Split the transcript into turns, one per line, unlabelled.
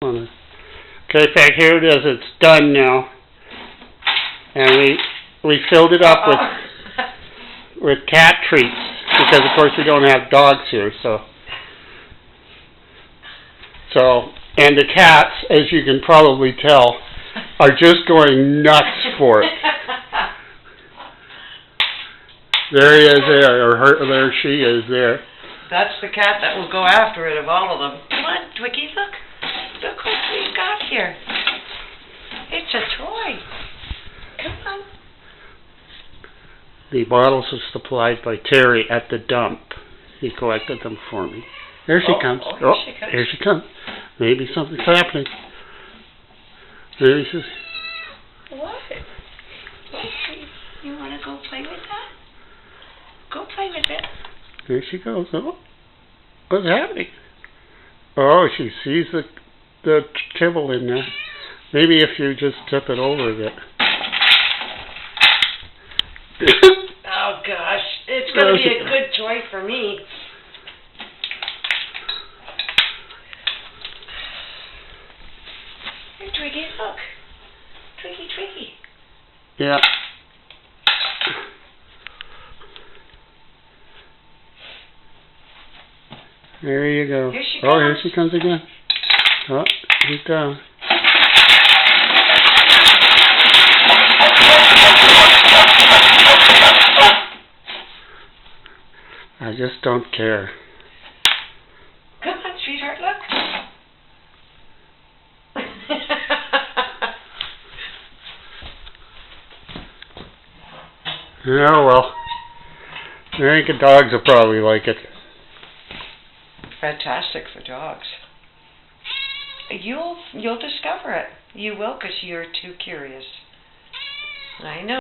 Okay, in fact, here it is. It's done now, and we filled it up with cat treats because, of course, we don't have dogs here. So and the cats, as you can probably tell, are just going nuts for it. There he is there, or her, there she is there.
That's the cat that will go after it of all of them. Come on, Twiggy, look. Look what we've got here. It's a toy. Come on.
The bottles are supplied by Terry at the dump. He collected them for me. There she comes.
Here she comes.
Here she comes. Maybe something's happening. There she is.
What? You want to go play with that? Go play with it.
There she goes. Oh, what's happening? Oh, she sees the kibble in there. Maybe if you just tip it over a bit.
Oh gosh, it's going to be a good toy for me. Here, Twiggy, look. Twiggy.
Yeah. There you go.
Here she comes.
Oh, here she comes again. Oh, he's down. I just don't care.
Come on, sweetheart, look.
Oh, well. I think the dogs will probably like it.
Fantastic for dogs. You'll discover it. You will, because you're too curious. I know.